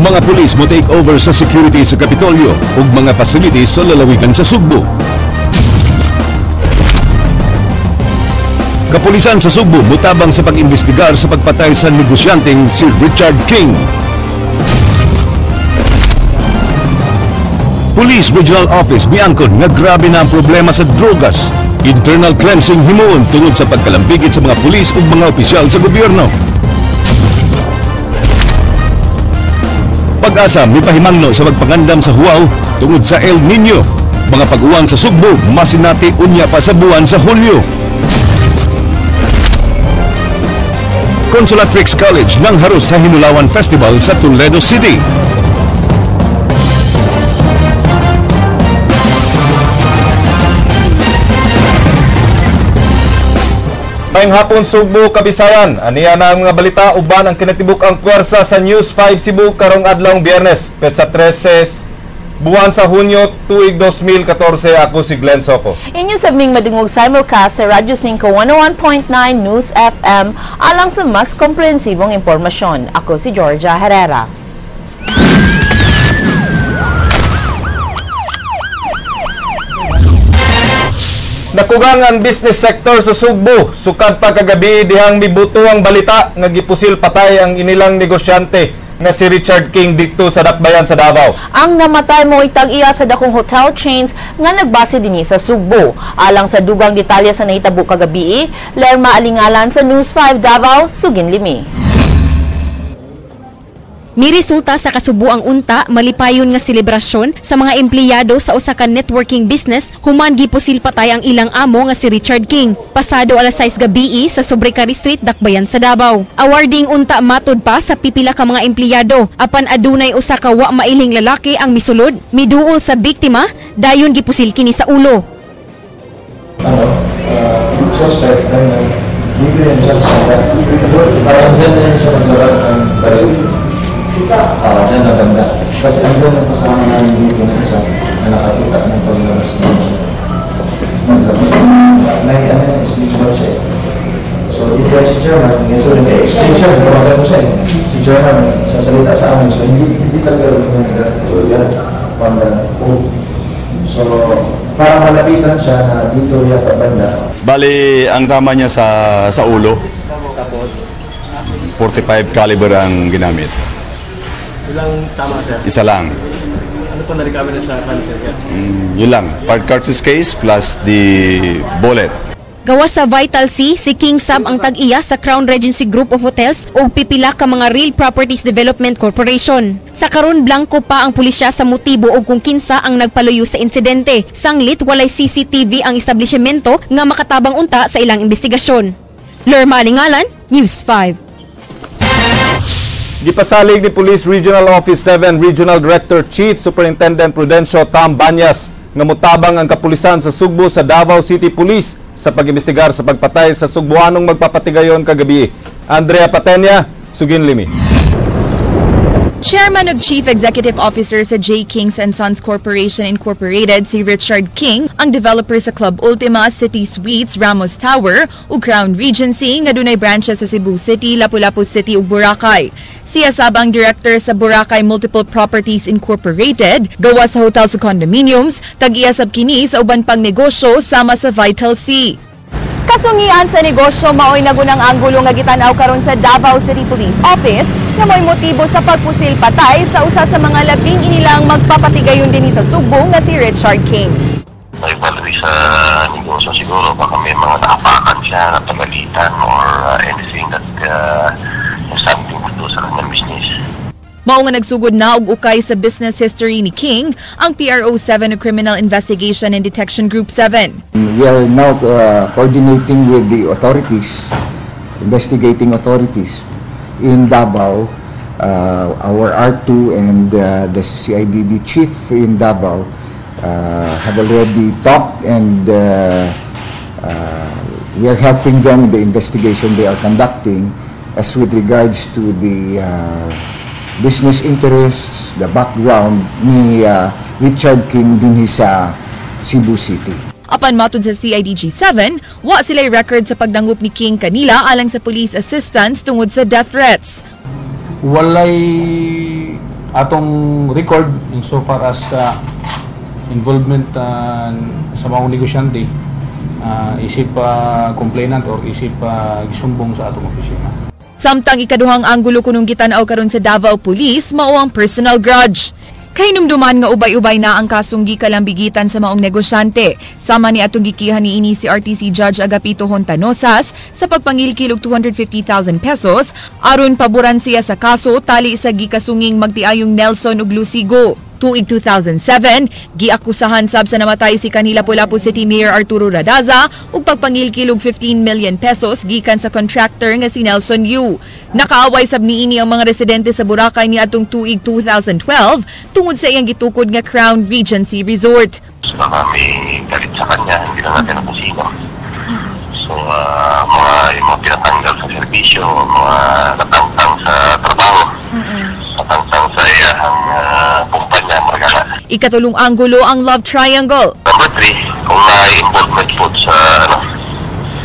Mga pulis mo take over sa security sa Kapitolyo ug mga facilities sa lalawigan sa Sugbo. Kapulisan sa Sugbo mutabang sa pag-imbestigar sa pagpatay sa negosyanteng si Richard King. Police Regional Office miangkon nga grabe na ang problema sa drogas. Internal cleansing himuon tungod sa pagkalampigit sa mga pulis ug mga opisyal sa gobyerno. Pag-asa mipahimangno sa pagpangandam sa Huaw tungod sa El Nino. Mga pag-uwan sa Sugbo masinati unya pa sa buwan sa Hulyo. Consulatrix College nang haros sa Hinulawan Festival sa Toledo City. Ngayong hapon Sugbo, Kabisayan. Aniya na ang mga balita uban ang kinatibuk ang puwersa sa News 5 Cebu karong adlawng Biyernes, petsa 13 buwan sa Hunyo tuig 2014. Ako si Glenn Soco. Inyo sabing madungog simulcast sa Radyo 5 101.9 News FM alang sa mas komprehensibong impormasyon. Ako si Georgia Herrera. Nakugang ang business sector sa Sugbo. Sukad pa kagabi dihang mibuto ang balita nga gipusil patay ang inilang negosyante nga si Richard King dito sa Dakbayan sa Davao. Ang namatay mo itag-iya sa dakong hotel chains nga nagbase dinhi sa Sugbo. Alang sa dugang detalye sa nahitabo kagabi, Lerma Alingalan sa News 5 Davao, Sugin Limi. Miresulta sa kasubuang unta, malipayon nga selebrasyon sa mga empleyado sa usa ka networking business human gipusil patay ang ilang amo nga si Richard King. Pasado alas 6 gabi sa Sobrecari Street, Dakbayan sa Davao. Awarding unta matud pa sa pipila ka mga empleyado. Apan adunay usa ka wa mailing lalaki ang misulod, miduol sa biktima, dayon gipusil kini sa ulo. Suspect na dito yan siya parang dyan na siya maglabas ng baril. Dyan na ganda. Kasi andun ang kasama namin dito na isa na nakakita ng paglabas ng maglabas ng speech ba siya. So, dito si Chairman, so nag-explain siya, nawagan mo siya. Si Chairman, sasalita sa amin. So, hindi talaga yan. So, parang malapitan siya na dito yata banda. Bali, ang tama niya sa ulo. 45 caliber ang ginamit. Ilang tama siya? Isa lang. Ano po na-recover na sa cancer? Yun lang. Part cartridge case plus the bullet. Gawas sa Vital C, si King Sab ang tag-iya sa Crown Regency Group of Hotels o pipila ka mga Real Properties Development Corporation. Sa karon blanco pa ang pulisya sa motibo o kung kinsa ang nagpaluyo sa insidente. Sanglit walay CCTV ang establishmento nga makatabang unta sa ilang investigasyon. Lerma Alingalan, News 5. Gipasalig ni Police Regional Office 7 Regional Director Chief Superintendent Prudencio Tam Banyas nga mutabang ang kapulisan sa Sugbo sa Davao City Police sa pag-imbestigar sa pagpatay sa Sugboanong magpapatigayon kagabi. Andrea Patenya, Sugin Limi. Chairman ug Chief Executive Officer sa J. Kings & Sons Corporation Incorporated si Richard King, ang developer sa Club Ultima, City Suites, Ramos Tower ug Crown Regency nga dunay branches sa Cebu City, Lapu-Lapu City ug Boracay. Siya sab ang director sa Boracay Multiple Properties Incorporated, gawa sa hotels ug condominiums, tag-iya sab kini sa uban pang negosyo sama sa Vital C. Kasungian sa negosyo maoy nagunang anggulo nga gitanaw karon sa Davao City Police Office na may motibo sa pagpusil patay sa usa sa mga labing inilang magpapatigayon din sa Sugbo nga si Richard King. May value sa negosyo siguro baka may mga nakapakan siya na pagalitan or anything that has something to do sa kanyang business. Mao nga nagsugod na og ukay sa business history ni King ang PRO 7 o Criminal Investigation and Detection Group 7. We are now coordinating with the authorities, investigating authorities in Davao. Our R2 and the CIDD chief in Davao have already talked, and we are helping them in the investigation they are conducting as with regards to the business interests, the background ni Richard King din sa Cebu City. Apan matud sa CIDG-7, wa sila'y record sa pagdangup ni King kanila alang sa police assistance tungod sa death threats. Walay atong record insofar as involvement sa mga negosyante isip complainant or isip gisumbong sa atong opisina. Samtang ikaduhang anggulo kunong gitanaw karon sa Davao Police mao ang personal grudge. Kay numduman nga ubay-ubay na ang kasong gikalambigitan sa maong negosyante. Sama ni atong gikihan niini si RTC Judge Agapito Hontanosas sa pagpangilkil og 250,000 pesos aron paboran siya sa kaso tali sa gikasunging magtiayong Nelson ug Lucigo. Tuig 2007, giakusahan sab sa namatay si kanila Lapu-Lapu City Mayor Arturo Radaza ug pagpangilkil og 15 million pesos gikan sa contractor nga si Nelson Yu. Nakaaway sab niini ang mga residente sa Boracay ni atong tuig 2012 tungod sa iyang gitukod nga Crown Regency Resort. Baka may galit sa kanya, hindi na natin kung sino. So, yung mga pinatanggal sa serbisyo, mga natangtang sa trabaho, natangtang sa iyang kumpanya, magana. Ikatulong anggulo ang love triangle. Number 3, kung na-involvement po sa,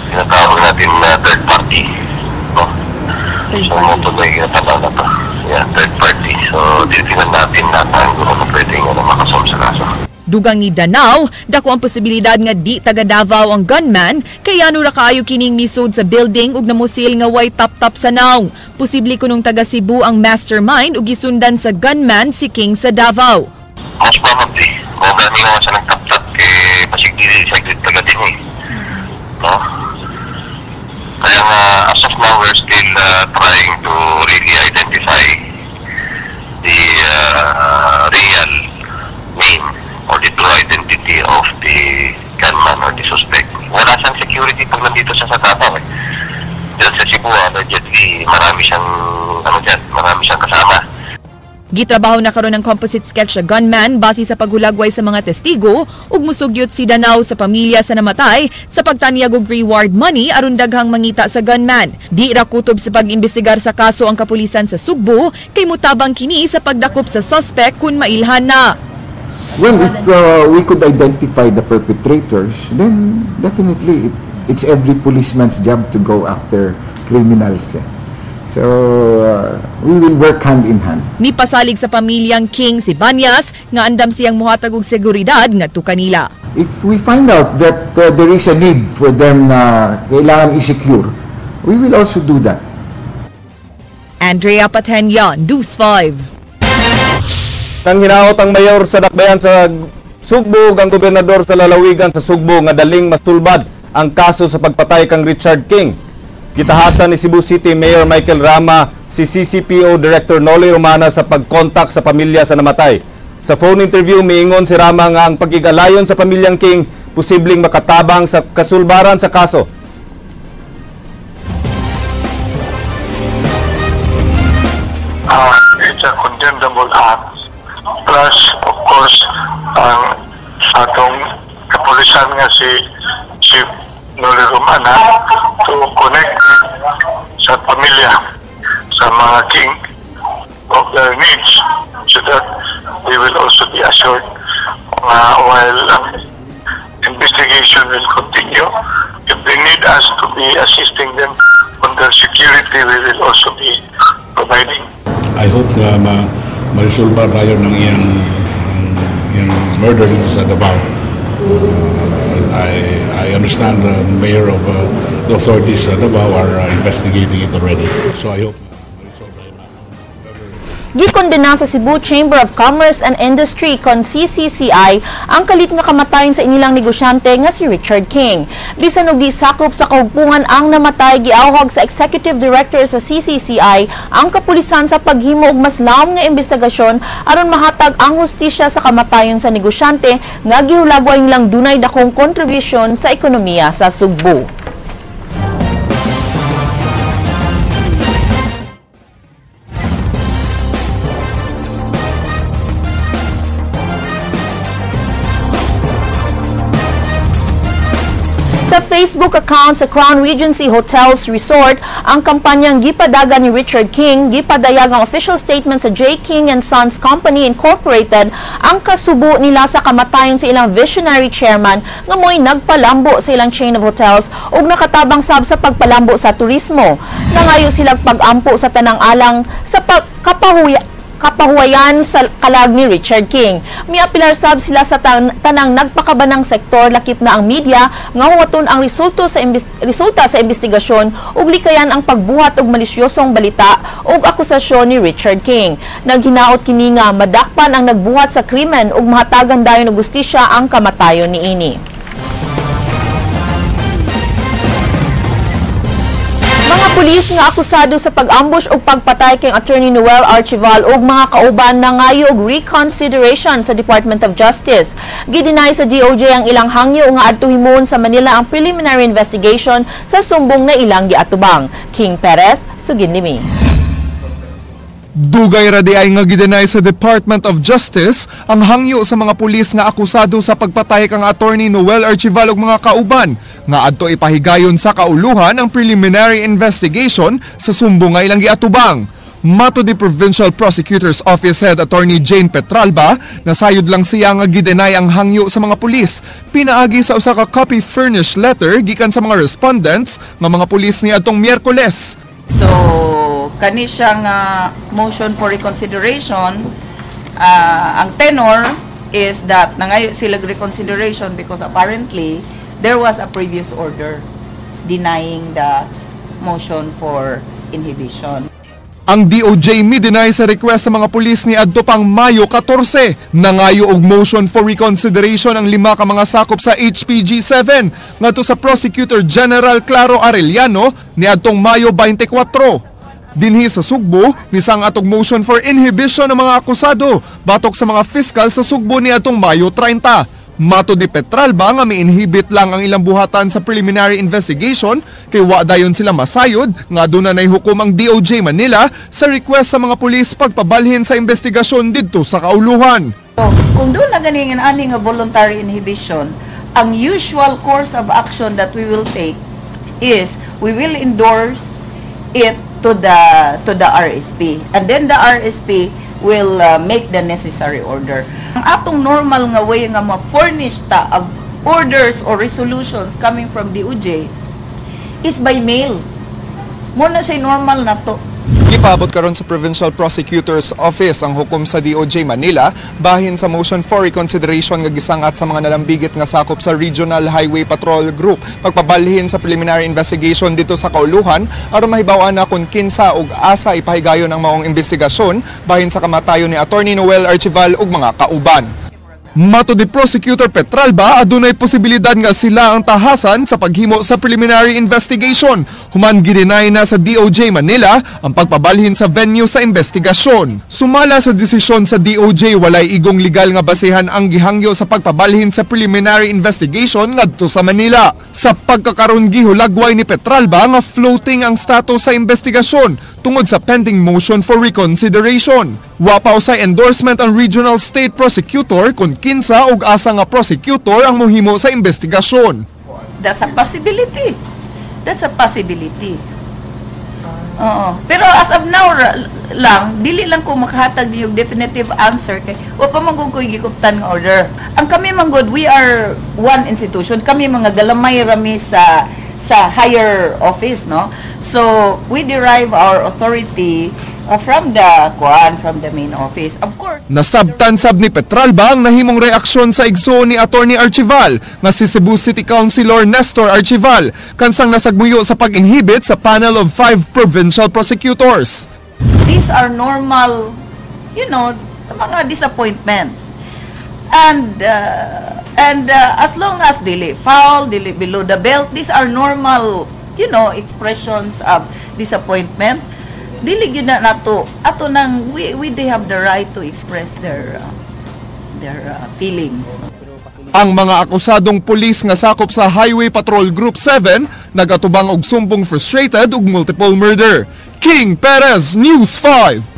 tinatawag natin na third party. No? So, ito na yung ginatawag na ito. Yeah, third party. So, tinitingnan natin na anggulo na pwedeng makasolve sa kaso. Dugang ni Danao, dako ang posibilidad nga di taga Davao ang gunman, kaya ano ra kaayo kining misud sa building ug namusil nga way tap-tap sa naong. Posible kunong taga Cebu ang mastermind ug gisundan sa gunman si King sa Davao. Most probably, kung gani naman siya nagtap-tap, pasigdili siya taga din eh. No? Kaya nga, as of now, we're still trying to really identify the real name or the true identity of the gunman or the suspect. Wala siyang security pag nandito siya sa Davao eh. Diyan sa Cebu, allegedly, marami siyang kasama. Gitrabaho na karon ng composite sketch sa gunman base sa paghulagway sa mga testigo ug musugyot si Danao sa pamilya sa namatay sa pagtanyag og reward money aron daghang mangita sa gunman. Di ra kutob sa pag-imbestigar sa kaso ang kapulisan sa Sugbo kay mutabang kini sa pagdakop sa suspect kun mailhan na. Well, if we could identify the perpetrators, then definitely it's every policeman's job to go after criminals. So, we will work hand in hand. Nipasalig sa pamilyang King si Banyas nga andam siyang muhatag og seguridad ngadto kanila. If we find out that there is a need for them na kailangan i-secure, we will also do that. Andrea Patenya, News 5. Nang hinaot ang mayor sa Dakbayan sa Sugbo, ang gobernador sa lalawigan sa Sugbo nga daling mastulbad ang kaso sa pagpatay kang Richard King. Gitahasan ni Cebu City Mayor Michael Rama si CCPO Director Noli Romana sa pagkontak sa pamilya sa namatay. Sa phone interview, miingon si Rama nga ang pagigalayon sa pamilyang King posibleng makatabang sa kasulbaran sa kaso. It's a condemnable act. Plus, of course, ang atong kapulisan nga si Chief Noli Romana to connect sa pamilya, sa mga King of their needs so that they will also be assured while investigation will continue. If they need us to be assisting them on their security, we will also be providing. I hope ma-resolve prior ng iyang murder dito sa Davao. I understand the mayor of the authorities sa Davao are investigating it already. So I hope Gikondena sa Cebu Chamber of Commerce and Industry kon CCCI ang kalit nga kamatayon sa inilang negosyante nga si Richard King. Bisan og gisakop sa kahugpungan ang namatay, giawhag sa Executive Director sa CCCI ang kapulisan sa paghimo og mas lawom nga investigasyon aron mahatag ang hustisya sa kamatayon sa negosyante nga gihulagway nilang dunay dakong kontribusyon sa ekonomiya sa Sugbo. Sa Facebook account sa Crown Regency Hotels Resort, ang kampanyang gipadagan ni Richard King, gipadayag ang official statement sa J. King and Sons Company Incorporated ang kasubo nila sa kamatayon sa ilang visionary chairman nga mo'y nagpalambo sa ilang chain of hotels ug nakatabang sab sa pagpalambo sa turismo. Nangayo silang pag-ampo sa tanang alang sa kapahuwayan sa kalag ni Richard King. Miapilar sab sila sa tanang nagpakabanang sektor lakip na ang media nga huwaton ang resulta sa investigasyon ug likayan ang pagbuhat og malisyosong balita ug akusasyon ni Richard King. Naghinaot kini nga madakpan ang nagbuhat sa krimen ug mahatagan dayon og gustisya ang kamatayon niini. Mga pulis nga akusado sa pag-ambush o pagpatay kay Attorney Noel Archival ug mga kauban na ngayo og reconsideration sa Department of Justice. Gidinay sa DOJ ang ilang hangyo nga adto himon sa Manila ang preliminary investigation sa sumbong na ilang giatubang. King Perez, Sugin Limi. Dugay ra di ay nga gidinay sa Department of Justice ang hangyo sa mga pulis nga akusado sa pagpatay kang Attorney Noel Archival ug mga kauban nga adto ipahigayon sa kauluhan ang preliminary investigation sa sumbong nga ilang giatubang. Mato di Provincial Prosecutor's Office Head Attorney Jane Petralba, nasayod lang siya nga gidinay ang hangyo sa mga pulis. Pinaagi sa usa ka copy furnished letter gikan sa mga respondents nga mga pulis ni adtong Miyerkules. So kani siyang motion for reconsideration, ang tenor is that nangayo sila reconsideration because apparently there was a previous order denying the motion for inhibition. Ang DOJ mi-deny sa request sa mga pulis ni adto pang Mayo 14. Nangayo og motion for reconsideration ang 5 ka mga sakop sa HPG-7 ngadto sa Prosecutor General Claro Arellano ni adtong Mayo 24. Dinhi sa Sugbo, nisang atong motion for inhibition ng mga akusado batok sa mga fiskal sa Sugbo ni atong Mayo 30. Mato di Petralba nga mi-inhibit lang ang ilang buhatan sa preliminary investigation kay wa dayon sila masayod nga aduna nay hukom ang DOJ Manila sa request sa mga pulis pagpabalhin sa investigasyon didto sa kauluhan. So, kung doon na ganingan ani nga voluntary inhibition, ang usual course of action that we will take is we will endorse it to the RSP, and then the RSP will make the necessary order. Ang atong normal nga way nga ma-furnish ta of orders or resolutions coming from DOJ is by mail. Muna siya normal na to. Gipabot karon sa Provincial Prosecutor's Office ang hukom sa DOJ Manila bahin sa motion for reconsideration nga gisangat sa mga nalambigit nga sakop sa Regional Highway Patrol Group pagpabalhin sa preliminary investigation dito sa kauluhan aron mahibaw-an na kung kinsa ug asa ipahigayon ang maong investigasyon bahin sa kamatayon ni Attorney Noel Archival ug mga kauban. Mato di Prosecutor Petralba, adunay posibilidad nga sila ang tahasan sa paghimo sa preliminary investigation. Human girinay na sa DOJ Manila ang pagpabalhin sa venue sa investigasyon. Sumala sa desisyon sa DOJ, walay igong legal nga basehan ang gihangyo sa pagpabalhin sa preliminary investigation ngadto sa Manila. Sa pagkakaron gihulagway ni Petralba nga floating ang status sa investigasyon tungod sa pending motion for reconsideration. Wa pa usay endorsement ang Regional State Prosecutor kung kinsa ug asa nga prosecutor ang mohimo sa investigasyon. That's a possibility. That's a possibility. Oo. Pero as of now lang, dili lang ko makahatag yung definitive answer kay wa pa magud ko gikuptan nga order. Ang kami manggod, we are one institution. Kami mga galamay rami sa higher office, no? So we derive our authority from the main office, of course. Nasabtan-sab ni Petralba ang nahimong reaksyon sa igsoon ni Attorney Archival nga si Cebu City Councilor Nestor Archival kansang nasagmuyo sa pag-inhibit sa panel of 5 provincial prosecutors. These are normal, mga disappointments. And as long as dili foul, dili below the belt, these are normal, expressions of disappointment. Dili gyud na nato ato nang we they have the right to express their feelings. Ang mga akusadong pulis nga sakop sa Highway Patrol Group 7 nagatubang og sumbong frustrated ug multiple murder. King Perez, News 5.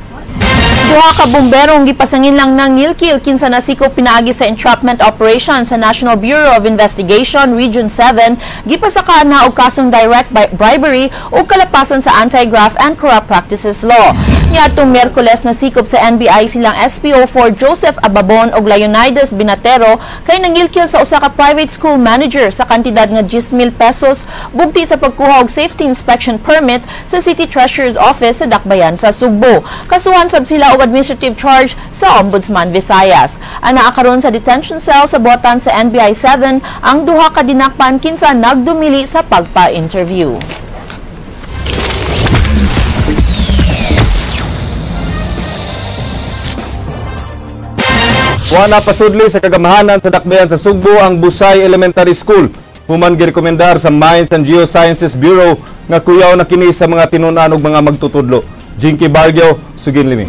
Duha ka bomberong gipasangin lang ng ngilkil kinsa nasikop pinaagi sa entrapment operation sa National Bureau of Investigation Region 7 gipasaka na og kasong direct bribery o kalapasan sa Anti-Graft and Corrupt Practices Law. Niadtong Miyerkules nasikop sa NBI silang SPO4 Joseph Ababon ug Leonidas Binatero kay nangilkil sa usa ka private school manager sa kantidad nga 10,000 pesos bugti sa pagkuha og safety inspection permit sa City Treasurer's Office sa Dakbayan sa Sugbo. Kasuhan sab sila og administrative charge sa Ombudsman Visayas. Anaa karon sa detention cell sa Botan sa NBI 7 ang duha ka dinakpan kinsa nagdumili sa pagpa-interview. Wala pasudli sa kagamahanan sa Dakbayan sa Sugbo ang Busay Elementary School. Human girekomendar sa Mines and Geosciences Bureau nga kuyaw na kini sa mga tinunan ug mga magtutudlo. Jinky Bargyo, Sugin Limi.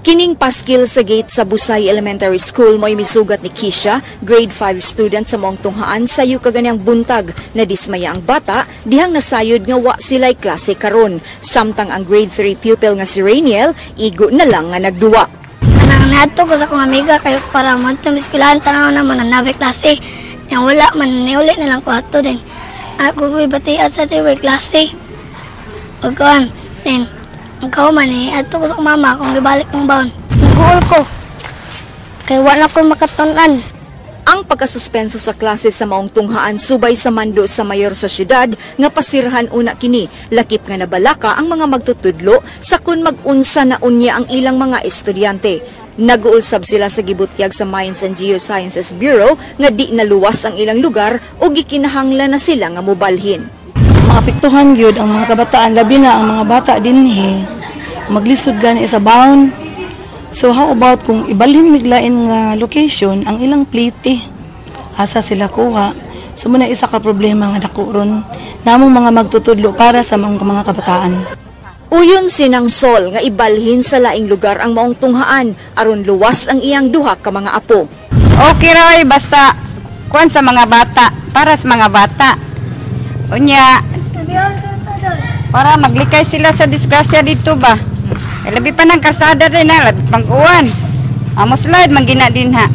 Kining paskil sa gate sa Busay Elementary School mo'y misugat ni Kisha, grade 5 student sa mong tunghaan sayo kaganyang buntag na dismaya ang bata dihang nasayod nga wa sila'y klase karon. Samtang ang grade 3 pupil nga si Rainiel, igo na lang nga nagduwa. Nato ko sa kong amiga kayo para magtumiskilahan tanaw na mananabi klase. Yang wala man niulit na lang ko ato din. Ako ko'y batia sa tiway klase. Pagkawan, then ikaw man ato ko sa mama kung ibalik ng baon. Nag-uol ko. Kaya wala ko makatunan. Ang pagkasuspenso sa klase sa maong tunghaan subay sa mando sa mayor sa syudad nga pasirhan una kini. Lakip nga nabalaka ang mga magtutudlo sa kun mag-unsa na unya ang ilang mga estudyante. Nag-uulsab sila sa gibutyag sa Mines and Geosciences Bureau nga di naluwas ang ilang lugar o gikinahanglan na sila nga mobalhin. Maapektuhan gyud ang mga kabataan, labi na ang mga bata dinhi maglisod gani sa baon. So how about kung ibalhin miglain nga location ang ilang plite asa sila kuha. So muna isa ka problema nga dako ron namong mga magtutudlo para sa mga kabataan. Uyon sinang Sol nga ibalhin sa laing lugar ang maong tunghaan aron luwas ang iyang duha ka mga apo. Okay ra basta kuan sa mga bata, para sa mga bata. Unya para maglikay sila sa disgrasya dito ba. Labi pa ng kasada rin na, labi pang uwan. Amos slide mangina din ha.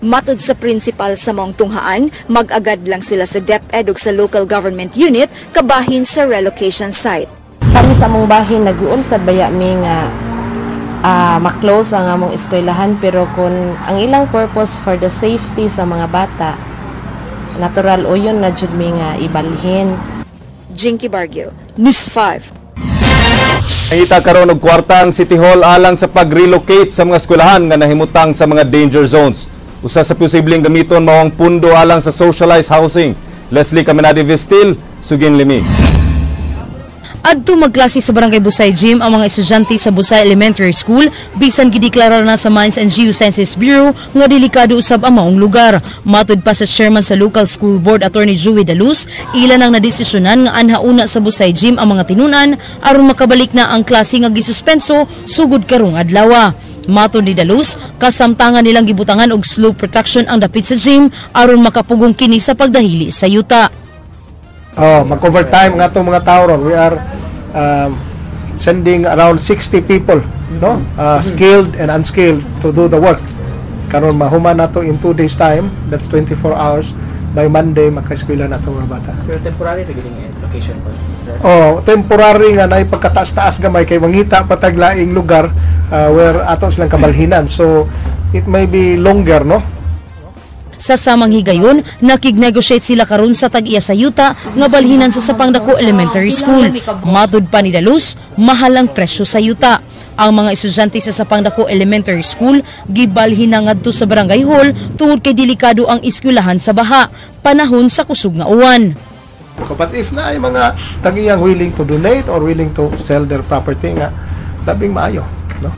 Matod sa principal sa maong tunghaan, mag-agad lang sila sa DepEd ug sa local government unit kabahin sa relocation site. Kami sa among bahin nag-uulsad baya mi nga ma-close ang among eskwelahan pero kung ang ilang purpose for the safety sa mga bata natural o yun na jud mi nga ibalhin. Jinky Bargyo, News 5. Nangita karon og kwarta ang City Hall alang sa pag-relocate sa mga eskwelahan nga nahimutang sa mga danger zones. Usa sa posibleng gamiton mao ang pundo alang sa socialized housing. Leslie Caminadi Vistil, Sugin Limi. Adto magklase sa Barangay Busay Gym ang mga estudyante sa Busay Elementary School bisan gideklara na sa Mines and Geosciences Bureau nga delikado usab ang maong lugar. Matud pa sa chairman sa Local School Board Attorney Joey Daluz, ilan ang nadesisyonan nga anhauna sa Busay Gym ang mga tinunan aron makabalik na ang klase nga gisuspenso sugod karong adlaw. Matud ni Daluz, kasamtangan nilang gibutangan og slope protection ang dapit sa gym aron makapugong kini sa pagdahili sa yuta. Mag-overtime nga itong mga tao ron. We are sending around 60 people, no? Skilled and unskilled to do the work. Karon mahuman na to in 2 days time, that's 24 hours. By Monday, makaeskwela na itong mga bata. Pero temporary na giling location pa? Temporary nga na ipagkataas-taas gamay kay mangita pataglaing lugar where ato silang kabalhinan. So, it may be longer, no? Sa samang higayon, nakig-negotiate sila karon sa tag-iya sa yuta nga balhinan sa Sapangdako Elementary School. Matud pa ni Daluz, mahal ang presyo sa yuta. Ang mga estudyante sa Sapangdako Elementary School gibalhin na ngadto sa Barangay Hall tungod kay delikado ang eskwelahan sa baha, panahon sa kusog nga uwan. But if na ay mga tag-iyang willing to donate or willing to sell their property nga, labing maayo, no?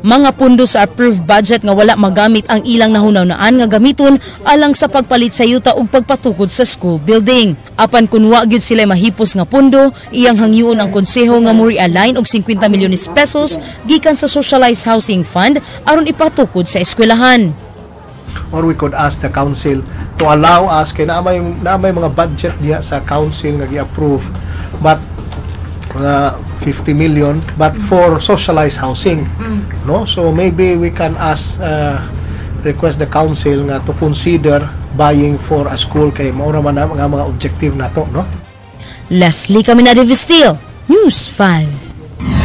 Mga pundo sa approved budget nga wala magamit ang ilang nahunawnaan nga gamiton alang sa pagpalit sa yuta ug pagpatukod sa school building. Apan kun wa gyud sila mahipos nga pundo, iyang hangyoon ang konseho nga mo-realign og 50 milyones pesos gikan sa Socialized Housing Fund aron ipatukod sa eskwelahan. Or we could ask the council to allow us kay na may mga budget diha sa council nga gi-approve but 50 million but for socialized housing, no? So maybe we can ask request the council nga to consider buying for a school kay mao ra man nga mga objective nato, no? Leslie Caminadi Vistil, News 5.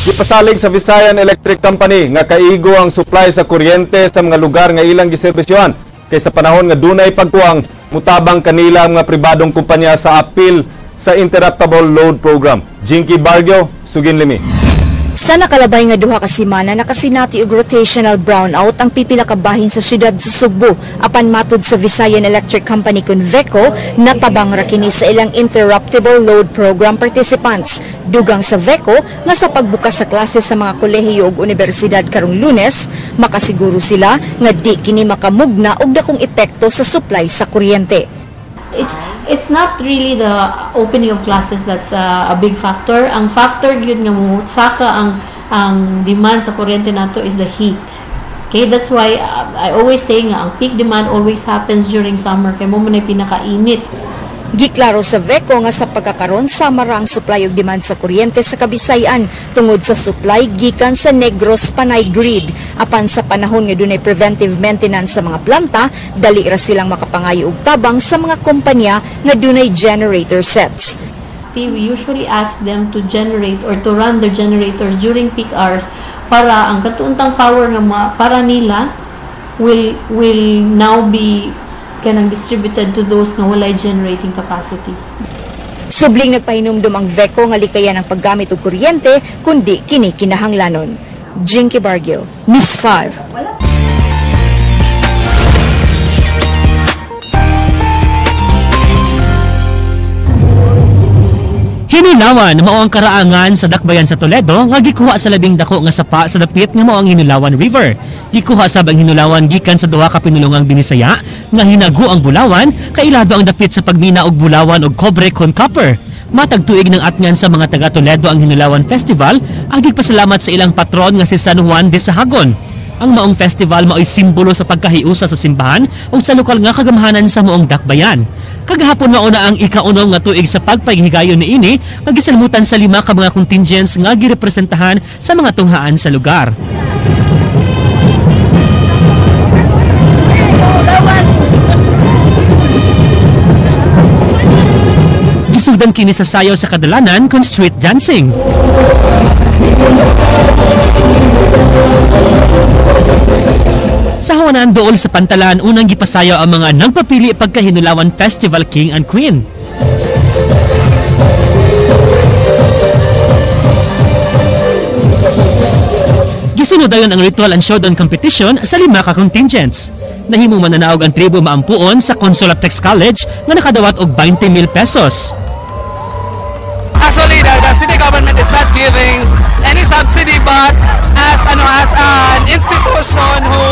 Gipasalig sa Visayan Electric Company nga kaigo ang supply sa kuryente sa mga lugar nga ilang giserbisyohan kay sa panahon nga dunay pagkuwang mutabang kanila mga pribadong kumpanya sa appeal sa Interruptible Load Program. Jinky Bargyo, Sugin Limi. Sa nakalabay nga duha ka semana nakasinati og rotational brownout ang pipila ka bahin sa siyudad sa Sugbo apan matud sa Visayan Electric Company kun VECO natabang ra kini sa ilang Interruptible Load Program participants. Dugang sa VECO nga sa pagbukas sa klase sa mga kolehiyo ug universidad karong Lunes makasiguro sila nga di kini makamugna og dakong epekto sa supply sa kuryente. It's not really the opening of classes that's a big factor. Ang factor gyud nga mo saka ang demand sa kuryente nato is the heat. Okay, that's why I always say nga ang peak demand always happens during summer kay mo man ay pinakainit. Giklaro sa VECO nga sa pagkakaron samara ang supply ug demand sa kuryente sa Kabisayan tungod sa supply gikan sa Negros Panay Grid. Apan sa panahon nga dunay preventive maintenance sa mga planta, dali ra silang makapangayo og tabang sa mga kompanya nga dunay generator sets. We usually ask them to generate or to run their generators during peak hours para ang katuuntang power nga para nila will now be kanang distributed to those nga walay generating capacity. Subling nagpahinumdum ang VECO nga likayan ang paggamit og kuryente kundi kini kinahanglanon. Jinky Bargyo, News 5. Hinulawan mao ang karaangan sa dakbayan sa Toledo nga gikuha sa labing dako nga sapa sa dapit nga mao ang Hinulawan River. Gikuha sab ang Hinulawan gikan sa duha ka pinulongang Binisaya nga hinago ang bulawan kailado ang dapit sa pagmina og bulawan og cobre kon copper. Matag tuig ng atngan sa mga taga Toledo ang Hinulawan Festival agig pasalamat sa ilang patron nga si San Juan de Sahagon. Ang maong festival mao'y simbolo sa pagkahiusa sa simbahan ug sa lokal nga kagamhanan sa maong dakbayan. Kagahapon mauna ang ika-unom nga tuig sa pagpaghigayon niini nga gisalmutan sa 5 ka mga contingents nga girepresentahan sa mga tunghaan sa lugar. Gisugdan kini sa sayaw sa kadalanan kon street dancing. Sa hawanan dool sa Pantalan, unang gipasayaw ang mga nagpapili pagkahinulawan Festival King and Queen. Gisinudayon ang ritual and showdown competition sa 5 ka contingents. Nahimo mananaog ang tribo maampuon sa Consolatex College nga nakadawat og 20,000 pesos. Actually, the city government is not giving any subsidy, but as an institution who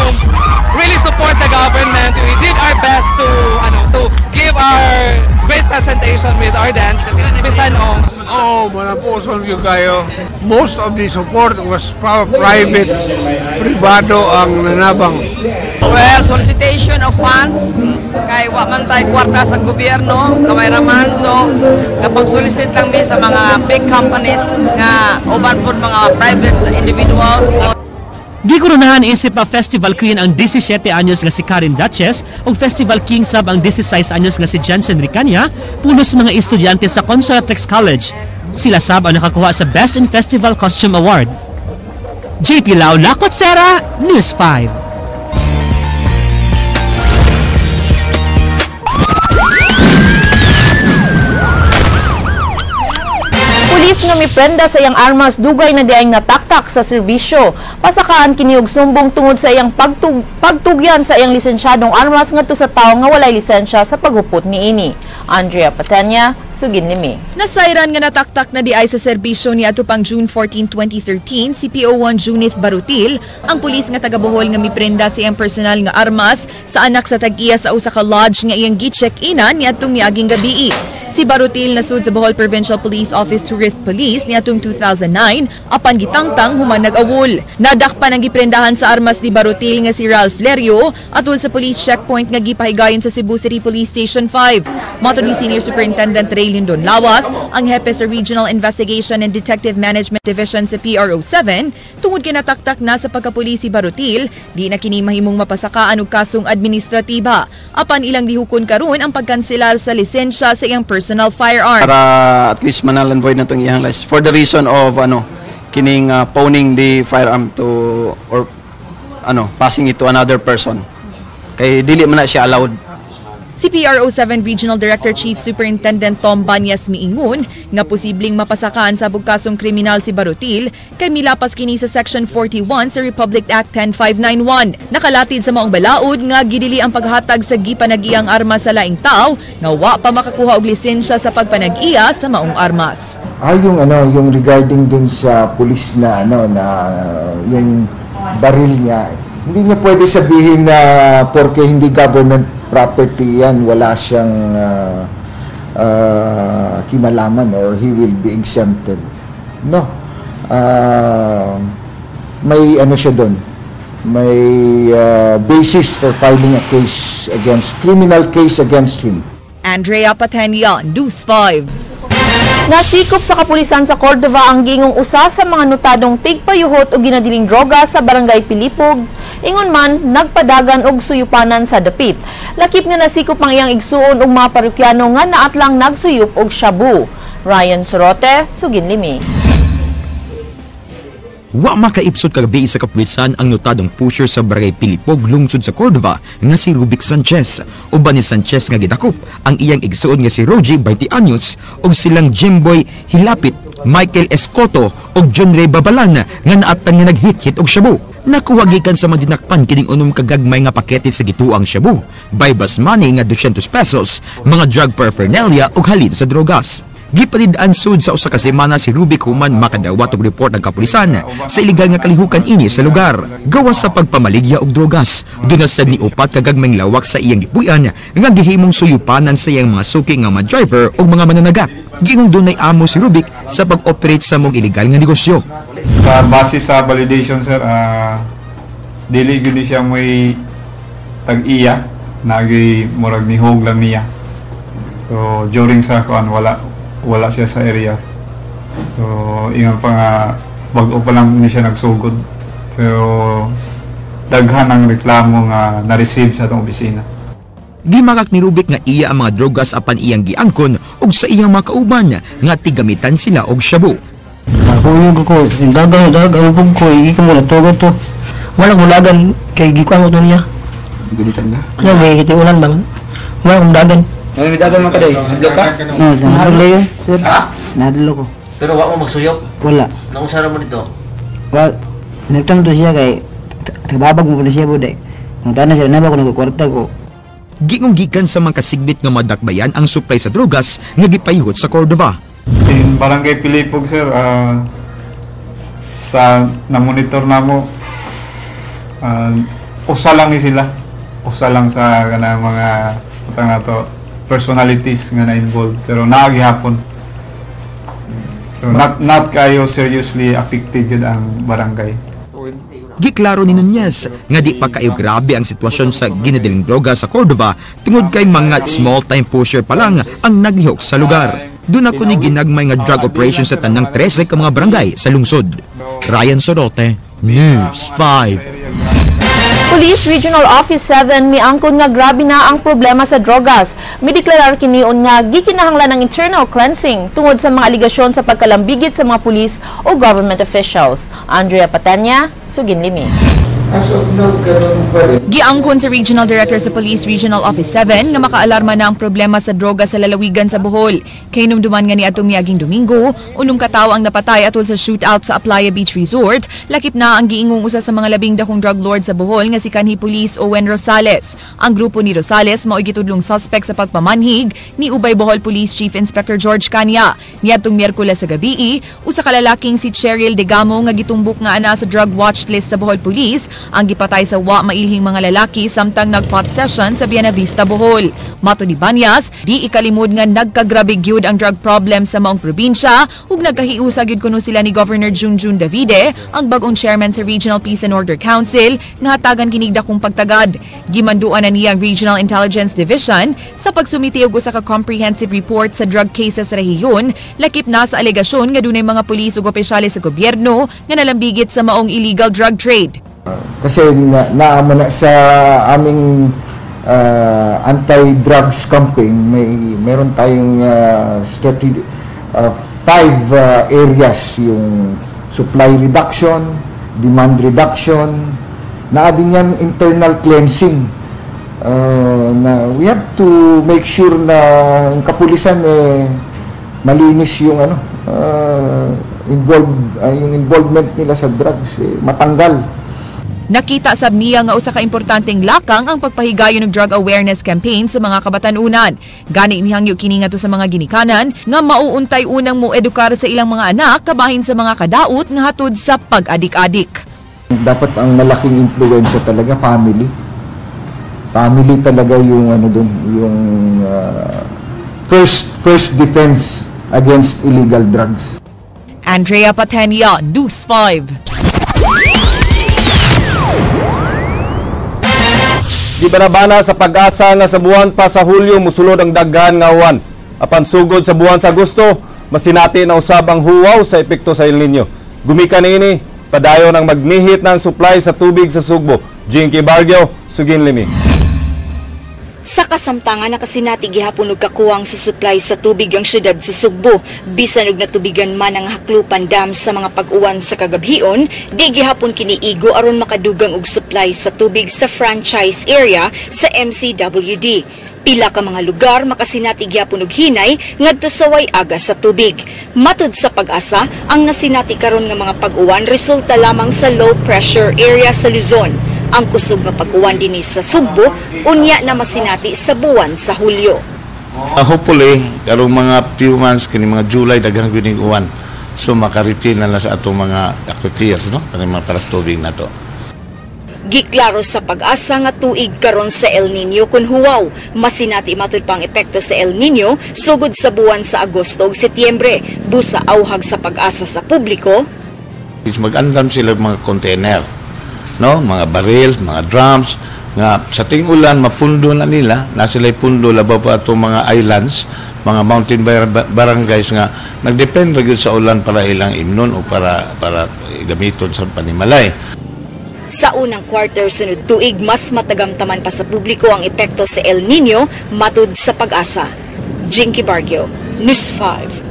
really support the government, we did our best to give our great presentation with our dance. Bisan manapuson yung kayo. Most of the support was private, privado ang nanabang. Well, solicitation of funds kay wa man tay kwarta sa gobyerno, kamay raman, so kapag-solicit lang mi sa mga big companies nga uban pod mga private individuals. Gikurunahan isip pa Festival Queen ang 17 anyos nga si Karen Duchess ug Festival King sab ang 16 anyos nga si Jensen Ricania, pulos mga estudyante sa Consolatex College. Sila sab ang nakakuha sa Best in Festival Costume Award. JP Lau, Lakot Sera, News 5. Pulis nga miprenda sa iyang armas dugay na diayng nataktak sa serbisyo. Pasakaan kini og sumbong tungod sa iyang pagtugyan sa iyang lisensyadong armas ngadto sa tawo nga walay lisensya sa paghupot niini. Andrea Patenya, Sugin Limi. Nasayran nga nataktak na diay sa serbisyo ni ato pang June 14, 2013 si PO1 Junith Barutil, ang pulis nga taga Bohol nga miprenda sa iyang personal nga armas sa anak sa tag-iya sa usa ka lodge nga iyang gi-check-inan niadtong miaging gabii. Si Barutil nasud sa Bohol Provincial Police Office Tourist Police niadtong 2009 apan gitangtang human nag-awol. Nadakpan ang giprendahan sa armas ni Barutil nga si Ralph Lerio atol sa police checkpoint nga gipahigayon sa Cebu City Police Station 5. Matod ni Senior Superintendent Ray Lindon Lawas, ang hepe sa Regional Investigation and Detective Management Division sa PRO7, tungod kinataktak na sa pagkapulis si Barutil, di na kini mahimong mapasakaan og kasong administratiba. Apan ilang dihukon karon ang pagkanselar sa lisensya sa iyang personal firearm. Para at least manalan void na itong iyang license. For the reason of kining pawning the firearm to or passing it to another person. Kay dili man na siya allowed. Si PRO7 Regional Director Chief Superintendent Tom Banyas miingon nga posibleng mapasakan sa bugkasong kriminal si Barutil kay milapas kini sa Section 41 sa Republic Act 10591. Nakalatid sa maong balaod nga gidili ang paghatag sa gipanag-iyang armas sa laing tao nga wa pa makakuha og lisensya sa pagpanag-iya sa maong armas. Yung regarding dun sa pulis na yung baril niya, hindi niya pwede sabihin na porke hindi government property yan, wala siyang kinalaman or he will be exempted. No. May siya doon. May basis for filing a case criminal case against him. Andrea Patenia, News 5. Nasikop sa kapulisan sa Cordova ang gingong usa sa mga notadong tigpayuhot o ginadiling droga sa Barangay Pilipog. Ingon man, nagpadagan og suyupanan sa dapit. Lakip nga nasikop ang iyang igsuon og mga parokyano nga naatlang nagsuyop og shabu. Ryan Sorote, Suginlimi. Wa makaipsot kagabi sa kapulisan ang notadong pusher sa Barangay Pilipog, lungsod sa Cordova nga si Rubic Sanchez. Uban ni Sanchez nga gidakop ang iyang igsuon nga si Rogie 20 anyos og silang Jimboy Hilapit, Michael Escoto og John Ray Babalan nga naatan nga naghit-hit og shabu. Nakuha gikan sa madinakpan kining unom kagagmay nga pakete sa gituang shabu, buy-bus money nga 200 pesos, mga drug paraphernalia ug halin sa drogas. Gipalidaan sud sa usa ka semana si Rubic human makadawat og report ng kapulisan sa iligal nga kalihukan ini sa lugar gawas sa pagpamaligya og drogas. Dunasad ni upat kagagmayng lawak sa iyang gipuy-an nga gihimong suyupanan sa iyang mga suki nga mga driver o mga mananagat. Gingong dunay amo si Rubic sa pag-operate sa mong iligal nga negosyo. Sa base sa validation sir, dili gyud siya may tag-iya nagi murag nihog lang niya. So during sa wala siya sa area. So, ingon pa nga, bago pa lang niya siya nagsugod. Pero, daghan ang reklamo nga na-receive sa itong opisina. Di makak ni Rubic nga iya ang mga drogas apan iyang giangkon ug sa iyang mga kauban nga tigamitan sila og shabu. Ako ko, dagang ko, iki mo na to. Wala gulagan kay gikuan ko niya. Gulitan na. Sa may kitiunan bang? Wala kong dagan. May dagan man kaday. Hadlo ka? No, sa hadlo yun, sir. Nadlo ko. Pero wa mo magsuyop? Wala. Nausara mo dito? Well, nagtang to siya kay tagabag mo na siya buday. Nung tanan siya na ba ko nagkwarta ko. Gingong gikan sa mga kasigbit nga madakbayan ang supply sa drogas nga gipayuhot sa Cordova. In Barangay Pilipog sir, sa na-monitor namo, usa lang ni sila. Usa lang sa kanang mga utang nato personalities nga na-involved pero naagihapon. So, not kayo seriously affected gud ang barangay. Giklaro ni Nunez nga di pa kayo grabe ang sitwasyon sa ginadiling droga sa Cordova tungod kay mga small-time pusher pa lang ang naglihok sa lugar. Doon ako ni ginagmay nga drug operation sa tanang 13 ka mga barangay sa lungsod. Ryan Sorote, News 5. Police Regional Office 7 miangkon nga grabe na ang problema sa drogas. Mideklarar kiniun nga gikinahanglan ng internal cleansing tungod sa mga aligasyon sa pagkalambigit sa mga pulis o government officials. Andrea Patanya, Suginlimi. As of now, ganun pa rin. Giangkon sa Regional Director sa Police Regional Office 7 nga makaalarma na ang problema sa droga sa lalawigan sa Bohol. Kay numduman nga ni atong miaging Domingo, unong katawo ang napatay atol sa shootout sa Aplaya Beach Resort, lakip na ang giingong usa sa mga labing dakong drug lord sa Bohol nga si kanhi Police Owen Rosales. Ang grupo ni Rosales mao gitudlong suspect sa pagpamanhig ni Ubay Bohol Police Chief Inspector George Cania. Niadtong Miyerkules sa gabi, usa ka lalaking si Cheryl Degamo nga gitumbok nga ana sa drug watch list sa Bohol Police ang gipatay sa wa mailhing mga lalaki samtang nagpot session sa Buena Vista, Bohol. Mato ni Banyas, di ikalimod nga nagkagrabe gyud ang drug problem sa maong probinsya ug nagkahiusa gyud kuno sila ni Governor Junjun Davide, ang bagong chairman sa Regional Peace and Order Council nga hatagan kinig dakong pagtagad. Gimanduan na niya ang Regional Intelligence Division sa pagsumiti og usa ka comprehensive report sa drug cases sa rehiyon, lakip na sa alegasyon nga dunay mga pulis ug opisyales sa gobyerno nga nalambigit sa maong illegal drug trade. Kasi naamo na sa aming anti-drugs campaign, meron tayong 5 areas yung supply reduction, demand reduction, na din yan internal cleansing. Na we have to make sure na ang kapulisan malinis yung yung involvement nila sa drugs matanggal. Nakita sab niya nga usa ka importanteng lakang ang pagpahigayon ng drug awareness campaign sa mga kabatanunan. Gani mihangyo kini ngadto sa mga ginikanan nga mauuntay unang mo edukar sa ilang mga anak kabahin sa mga kadaot nga hatod sa pag-adik-adik. Dapat ang malaking impluwensya talaga family. Family talaga yung yung first defense against illegal drugs. Andrea Patenia, News 5. Di banabana sa pag-asa nga sa buwan pa sa Hulyo musulod ang daghan nga uwan. Apan sugod sa buwan sa Agosto, masinati na usab ang huwaw sa epekto sa El Nino. Gumikan ini, padayon ang magnihit ng supply sa tubig sa Sugbo. Jinky Bargyo, Sugin Limi. Sa kasamtangan nakasinati gihapon og kakuwang sa supply sa tubig ang syudad sa Sugbo. Bisan og natubigan man ang Haklupan Dam sa mga pag-uwan sa kagabhion, di gihapon kiniigo aron makadugang og supply sa tubig sa franchise area sa MCWD. Pila ka mga lugar makasinati gihapon og hinay ngadto sa way aga sa tubig. Matud sa pag-asa, ang nasinati karon nga mga pag-uwan resulta lamang sa low pressure area sa Luzon. Ang kusog nga pag-uwan dinhi sa Sugbo unya na masinati sa buwan sa Hulyo. Hopefully karong mga few months kini mga July daghang gyud ning uwan. So maka-refill na sa atong mga aquifers no kani mga paras tubig nato. Giklaro sa pag-asa nga tuig karon sa El Nino kun huwaw. Masinati matud pang epekto sa El Nino sugod sa buwan sa Agosto ug Setyembre. Busa awhag sa pag-asa sa publiko. Mag-andam sila mga container, no, mga barrels, mga drums nga sa ting ulan mapundo na nila, na sila pundo labaw pa atong mga islands, mga mountain barangays nga nagdepende gyud sa ulan para ilang imnon o para gamiton sa panimalay. Sa unang quarter sunod tuig, mas matagamtaman pa sa publiko ang epekto sa El Nino matud sa pag-asa. Jinky Bargyo, News 5.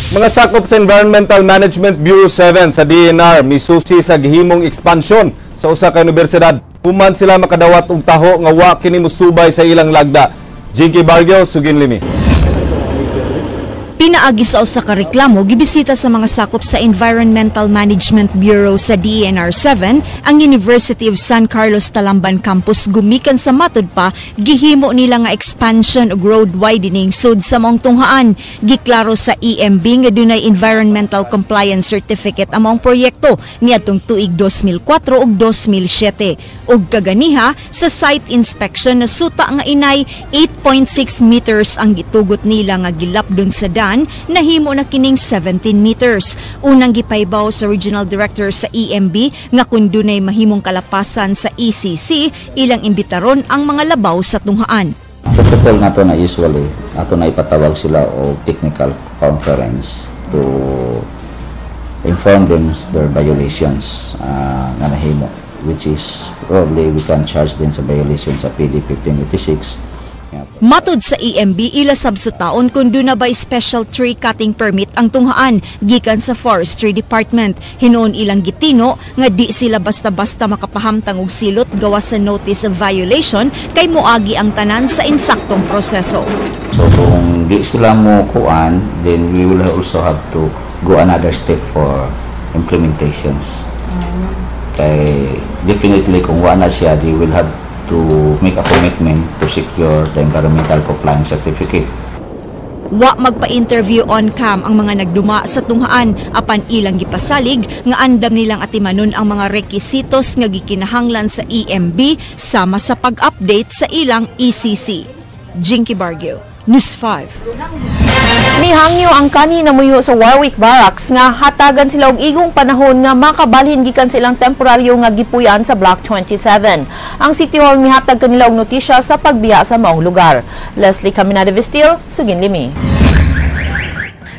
Mga sakop sa Environmental Management Bureau 7 sa DNR misusi sa gihimong ekspansyon sa usa ka universidad. Human sila makadawat og taho nga wa kini musubay sa ilang lagda. Jinky Bargyo, Sugin Limi. Pinaagi sa usa ka reklamo gibisita sa mga sakop sa Environmental Management Bureau sa DNR 7 ang University of San Carlos Talamban campus gumikan sa matud pa gihimo nila nga expansion ug road widening sud sa maong tunghaan. Giklaro sa EMB nga dunay environmental compliance certificate among proyekto niadtong tuig 2004 ug 2007 ug kaganiha sa site inspection na suta nga inay 8.6 meters ang gitugot nila nga gilapdon sa nahimo na kining 17 meters. Unang gipaybaw sa Regional Director sa EMB nga kung dunay mahimong kalapasan sa ECC, ilang imbitaron ang mga labaw sa tunghaan. Protocol nga to na usually, ato na ipatawag sila o technical conference to inform them their violations nga nahimo, which is probably we can charge din sa violation sa PD 1586. Matud sa EMB, ila sabsutaon kung doon na ba special tree cutting permit ang tunghaan gikan sa Forestry Department. Hinoon ilang gitino nga di sila basta-basta makapahamtang og silot gawas sa notice of violation kay moagi ang tanan sa insaktong proseso. So kung di sila mo kuan, then we will also have to go another step for implementations. Kay definitely kung wala siya, they will have to make a commitment to secure the environmental compliance certificate. Wa magpa-interview on cam ang mga nagduma sa tunghaan apan ilang gipasalig nga andam nilang atimanon ang mga rekisitos nga gikinahanglan sa EMB sama sa pag-update sa ilang ECC. Jinky Bargyo, News 5. Nihangyo ang kanina muyo sa Warwick Barracks nga hatagan sila og igong panahon nga makabalhin gikan silang temporaryo nga gipuyan sa Block 27. Ang City Hall mihatag kanila og notisya sa pagbiya sa maong lugar. Leslie Caminada Vestil, Sugin Limi.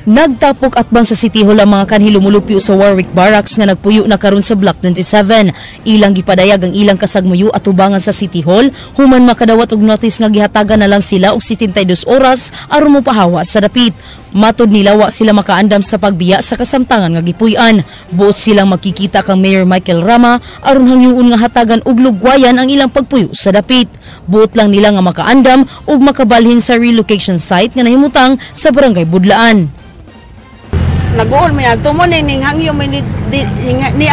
Nagtapok atbang sa City Hall ang mga kanhi lumulupyo sa Warwick Barracks nga nagpuyo na karon sa Block 27. Ilang gipadayag ang ilang kasagmuyo at tubangan sa City Hall human makadawat og notice nga gihatagan na lang sila og 72 oras aron mopahawa sa dapit. Matod nila wa sila makaandam sa pagbiya sa kasamtangan nga gipuy-an. Buot silang makikita kang Mayor Michael Rama aron hangyoon nga hatagan og lugwayan ang ilang pagpuyo sa dapit. Buot lang nila nga makaandam ug makabalhin sa relocation site nga nahimutang sa Barangay Budlaan. Nag-uol mo yan, tumon ning hangyo mo ni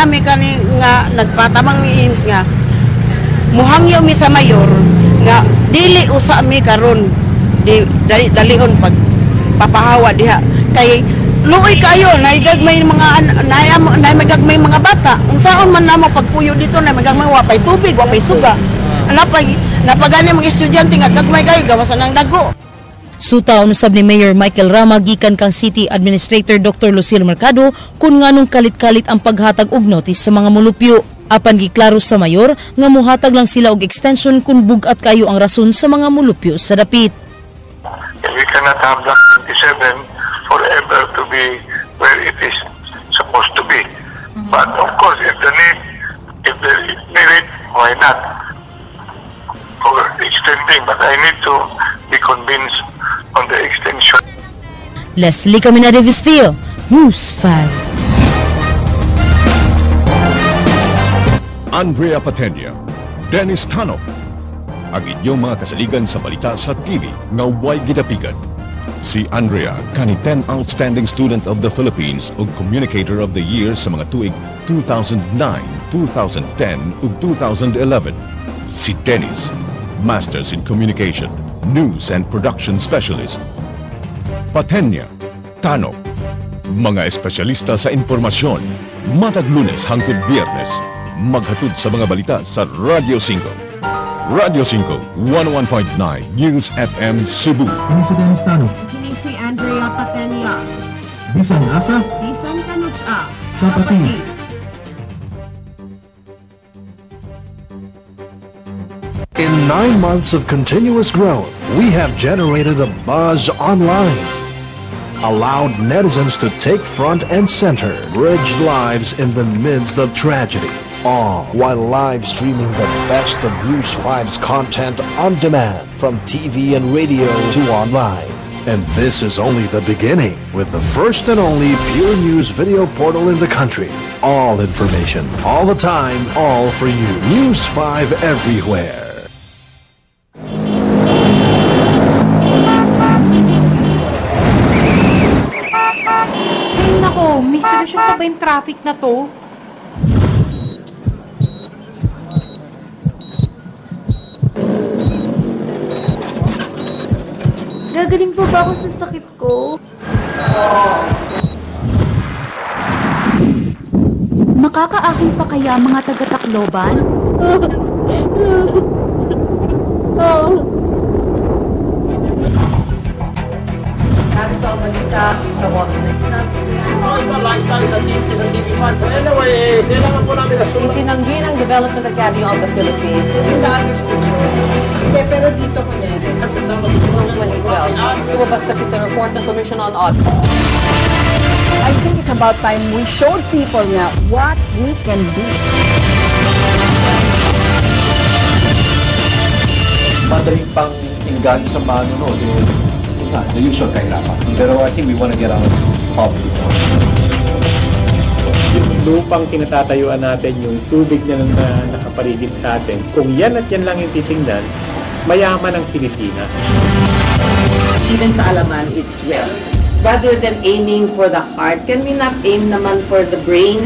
ami ka nga nagpatamang ni IMS nga muhangyo mi sa mayor nga dili usa mi karon dalion pag papahawa diha kay luoy kayo naigagmay mga naimagagmay mga bata unsaon man namo pagpuyo dito na magagmay wa pay tubig wa pay suga napagani mga estudyante nga gagmay kayo gawasan ng dago. Sutaon usab ni Mayor Michael Rama gikan kang City Administrator Dr. Lucille Mercado kung nganong kalit-kalit ang paghatag og notice sa mga mulupyo. Apan giklaro sa mayor nga muhatag lang sila og extension kung bugat kayo ang rason sa mga mulupyo sa dapit. We cannot have Block 27 forever to be where it is supposed to be. But of course, if there is merit, why not? For extending, but I need to be convinced on the extension. Leslie Caminada Vistil, News 5. Andrea Patenya, Dennis Tanok, ang inyong mga kasaligan sa balita sa TV nga way gidapigan. Si Andrea, kani 10 Outstanding Student of the Philippines ug Communicator of the Year sa mga tuig 2009, 2010 ug 2011. Si Dennis, Masters in Communication, News and Production Specialist. Patenya, Tanok, mga espesyalista sa impormasyon, matag Lunes hangtod Biyernes, maghatod sa mga balita sa Radio 5. Radio 5, 101.9 News FM Cebu. Ini si Dennis Tanok. Kini si Andrea Patenya. Bisan asa? Bisan kanusa. Kapatid. In 9 months of continuous growth, we have generated a buzz online, allowed netizens to take front and center, bridged lives in the midst of tragedy, all while live streaming the best of News 5's content on demand from TV and radio to online. And this is only the beginning with the first and only pure news video portal in the country. All information, all the time, all for you. News 5 everywhere. Nako, may solusyon pa ba yung traffic na to? Gagaling pa ba ako sa sakit ko? Makakaakin pa kaya mga taga-Tacloban? Narito ang balita sa Wall Street. Itinanggi ng Development Academy of the Philippines. Hindi, pero dito ko niya. Noong 2012, lumabas kasi sa report ng Commission on Audit. I think it's about time we showed people now what we can do. Madaling pang ingan sa manunood. The usual kahirapan. Pero I think we want to get out of poverty. Yung lupang kinatatayuan natin, yung tubig na nakapaligid sa atin, kung yan at yan lang yung titingnan, mayaman ang Pilipinas. Even kaalaman is wealth. Rather than aiming for the heart, can we not aim naman for the brain?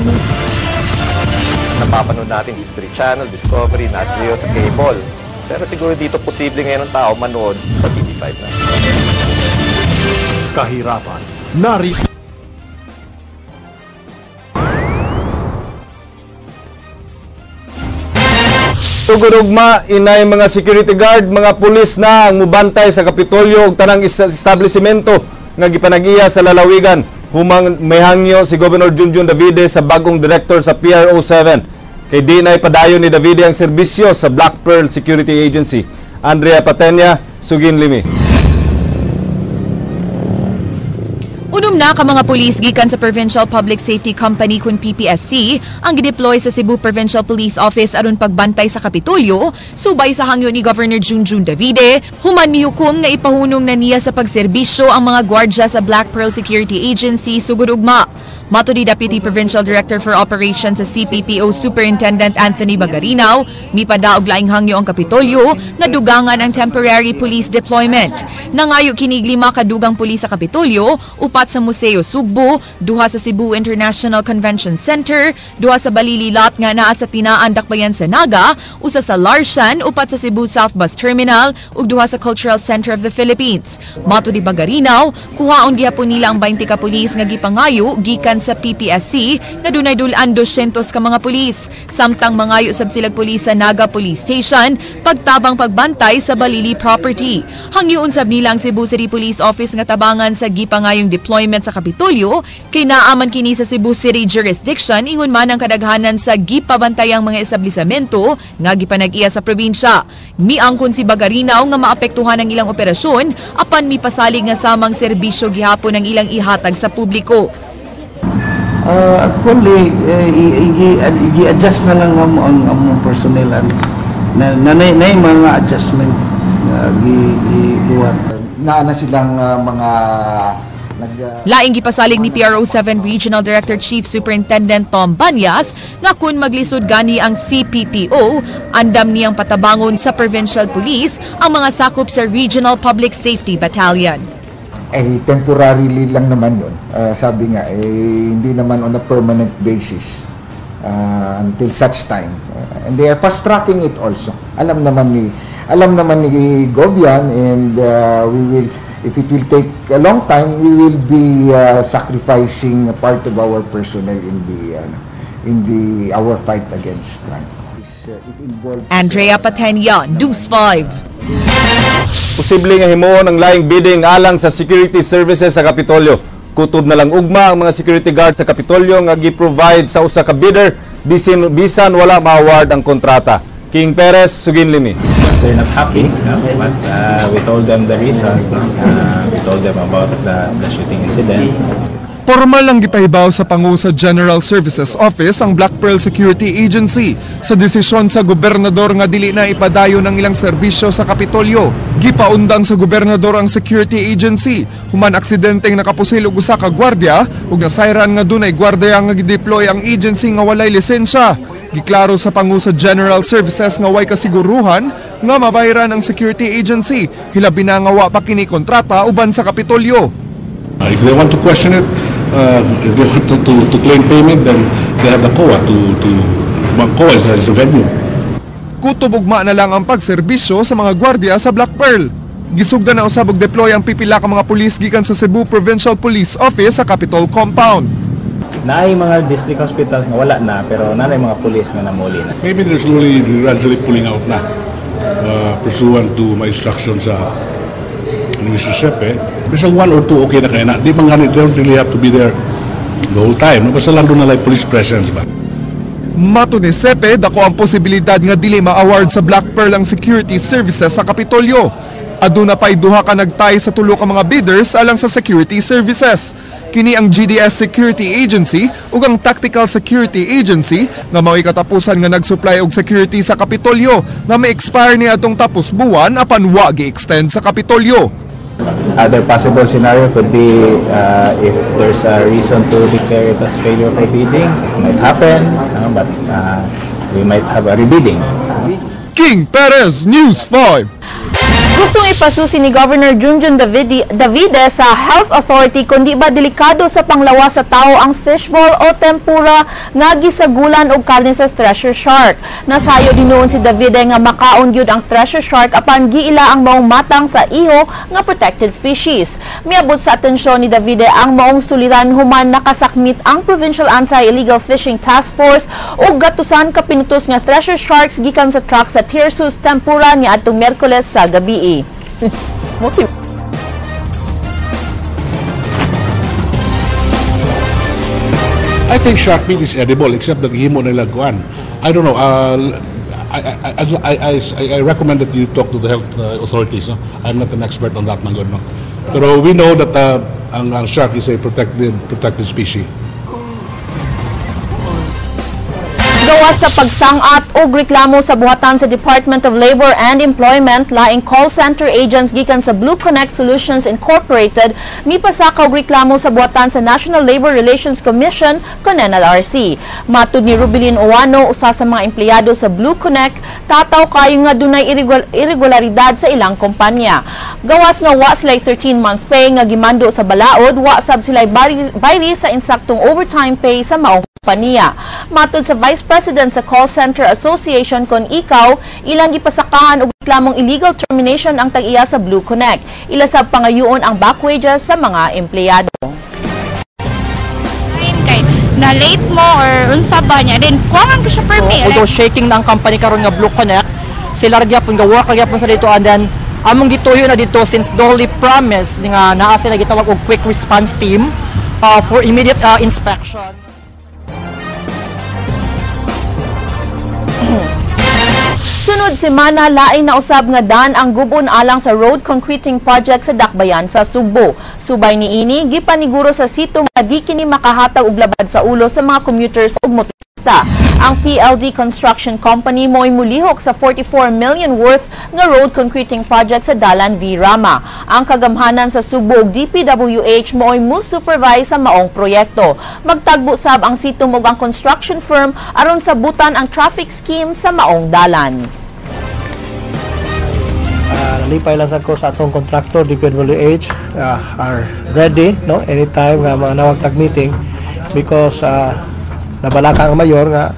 Napapanood natin History Channel, Discovery, Nat Geo sa cable. Pero siguro dito posible ngayon ng tao manood sa TV5 na. Kahirapan, narito. Tugurugma inay mga security guard, mga pulis na ang mubantay sa Kapitolyo ug tanang establishmento nga gipanag-iya sa lalawigan. Humang may hangyo si Governor Junjun Davide sa bagong director sa PRO7. Kay di na ipadayon ni Davide ang serbisyo sa Black Pearl Security Agency. Andrea Patenya, Sugin Limi. Unom na ka mga pulis gikan sa Provincial Public Safety Company kun PPSC ang gideploy sa Cebu Provincial Police Office aron pagbantay sa Kapitolyo subay sa hangyo ni Governor Junjun Davide human mihukom nga ipahunong na niya sa pagserbisyo ang mga gwardya sa Black Pearl Security Agency sugod ugma. Mato ni Deputy Provincial Director for Operations sa CPPO Superintendent Anthony Bagarinaw, mipadaog laing hangyo ang Kapitolyo nga dugangan ang temporary police deployment. Nangayo kinig 5 kadugang pulis sa Kapitolyo, 4 sa Museo Sugbo, 2 sa Cebu International Convention Center, 2 sa Balililat nga naa sa Tinaan Dakbayan sa Naga, 1 sa Larsan, 4 sa Cebu South Bus Terminal, ug 2 sa Cultural Center of the Philippines. Mato ni Bagarinaw, kuhaon gihapon nila ang 20 ka pulis nga gipangayo gikan sa PPSC na dunay dulan 200 ka mga pulis. Samtang mangayo sab silang pulis sa Naga Police Station, pagtabang pagbantay sa Balili property. Hangyoon sab nila ang Cebu City Police Office nga tabangan sa gipangayong deployment sa Kapitolyo, kay naaman kini sa Cebu City jurisdiction ingon man ang kadaghanan sa gipabantayang mga establisamento nga gipanag-iya sa probinsya. Miangkon si Bagarinaw nga maapektuhan ang ilang operasyon apan mipasalig nga samang serbisyo gihapon ang ilang ihatag sa publiko. Actually, i-adjust na lang ang personnel na mga adjustment gibuhat. Na silang mga Laing gipasalig ni PRO7 Regional Director Chief Superintendent Tom Banyas nga kun maglisod gani ang CPPO, andam niyang patabangon sa Provincial Police ang mga sakop sa Regional Public Safety Battalion. Temporarily lang naman yun. Sabi nga, hindi naman on a permanent basis until such time. And they are fast-tracking it also. Alam naman ni Gobian, and we will, if it will take a long time, we will be sacrificing a part of our personnel in our fight against crime. It involves Andrea Patenya, News 5. Posible nga himuon ang laing bidding alang sa security services sa Kapitolyo. Kutob na lang ugma ang mga security guard sa Kapitolyo nga gi-provide sa usa ka bidder bisan wala ma-award ang kontrata. King Perez, Sugin Limi. They're not happy, but we told them the reasons. We told them about the shooting incident. Formal lang gipahibaw sa Pangu sa General Services Office ang Black Pearl Security Agency sa desisyon sa gobernador nga dili na ipadayon ng ilang serbisyo sa Kapitolyo. Gipaundang sa gobernador ang security agency human aksidenteng nakapusil og usa ka gwardiya ug nasayran nga dunay gwardiya nga gideploy ang agency nga walay lisensya. Giklaro sa Pangu sa General Services nga way kasiguruhan nga mabayaran ang security agency hilabi na nga wa pa kini kontrata uban sa Kapitolyo. If they want to question it, if they want to claim payment, then they have the COA COA is the venue. Kutob ugma na lang ang pagserbisyo sa mga gwardiya sa Black Pearl. Gisugdan na usab og deploy ang pipila ka mga pulis gikan sa Cebu Provincial Police Office sa Capitol Compound. Naay mga district hospitals nga wala na, pero naay mga pulis nga namuli na. Maybe they're slowly gradually pulling out na pursuant to my instructions sa Mr. Sepe. Basta 1 or 2 okay na kaya na. Di man ganit, they don't really have to be there the whole time. Basta lang doon na like police presence ba. Mato ni Sepe, dako ang posibilidad nga dili ma-award sa Black Pearl ang security services sa Kapitolyo. Aduna pa'y duha ka nagtay sa tulo ka mga bidders alang sa security services. Kini ang GDS Security Agency ug ang Tactical Security Agency nga mao'y katapusan nga nagsupply og security sa Kapitolyo na may expire ni atong tapos buwan apan wa gi-extend sa Kapitolyo. Other possible scenario could be if there's a reason to declare it as failure for bidding, it might happen, but we might have a rebidding. King Perez, News 5. Gustong ipasusi ni Governor Junjun Davide sa Health Authority kundi ba delikado sa panglawas sa tao ang fishball o tempura nga gisagulan og karne sa thresher shark. Nasayo din noon si Davide nga makaon gyud ang thresher shark apan giila ang maong matang sa iho nga protected species. Miabot sa atensyon ni Davide ang maong suliran human nakasakmit ang Provincial Anti-Illegal Fishing Task Force ug gatusan ka pinutos nga thresher sharks gikan sa truck sa Tirsus Tempura niadtong Miyerkules sa gabi. I think shark meat is edible except that himo nila kuan. I don't know. I recommend that you talk to the health authorities. No? I'm not an expert on that, man. No? Pero we know that ang shark is a protected species. Gawas sa pagsangat og reklamo sa buhatan sa Department of Labor and Employment, laing call center agents gikan sa Blue Connect Solutions Incorporated mipasaka og reklamo sa buhatan sa National Labor Relations Commission kon NLRC. Matud ni Rubilin Owano, usa sa mga empleyado sa Blue Connect, tataw kayo nga dunay irregularidad sa ilang kompanya. Gawas nga wa sila'y 13-month pay nga gimando sa balaod, wa sab sila'y bayri sa insaktong overtime pay sa maong kompanya. Matud sa Vice President sa Call Center Association kon ikaw, ilang gipasakahan og reklamong illegal termination ang tag-iya sa Blue Connect. Ilasab pangayuon ang back wages sa mga empleyado. Na late mo or unsa ba niya, then kuwangan ko siya permit. Although shaking na ang company karon nga Blue Connect, sila ragyapon nga work ragyapon sa dito, and then among gituyo na dito since the only promise nga naa sila gitawag og quick response team for immediate inspection. Sunod semana, laing na usab nga daan ang gubon alang sa road concreting project sa Dakbayan sa Sugbo. Subay niini, gipaniguro sa sito nga di kini makahatag og labad sa ulo sa mga commuters ug motorista. Ang PLD Construction Company mo'y mulihok sa 44 million worth nga road concreting project sa Dalan V. Rama. Ang kagamhanan sa Sugbo ug DPWH mo'y supervise sa maong proyekto. Magtagbo sab ang sito ug ang construction firm aron sabutan ang traffic scheme sa maong dalan. Nalipay lang ko sa atong contractor, DPWH are ready no anytime nga manawag tag meeting because nabalaka ang mayor nga